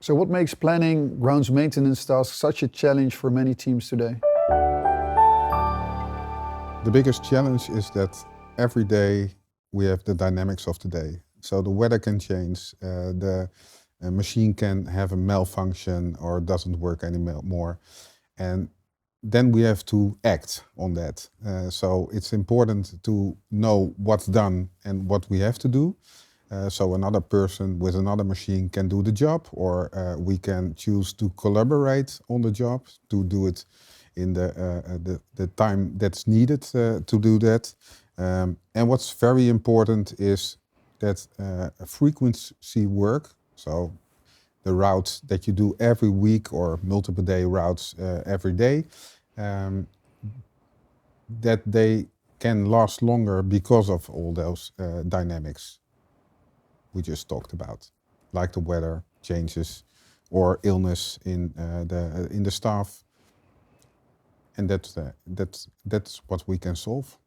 So what makes planning grounds maintenance tasks such a challenge for many teams today? The biggest challenge is that every day we have the dynamics of the day. So the weather can change, the machine can have a malfunction or doesn't work anymore. And then we have to act on that. So it's important to know what's done and what we have to do. So another person with another machine can do the job, or we can choose to collaborate on the job to do it in the time that's needed to do that. And what's very important is that frequency work, so the routes that you do every week or multiple day routes every day, that they can last longer because of all those dynamics we just talked about, like the weather changes or illness in the staff, and that's what we can solve.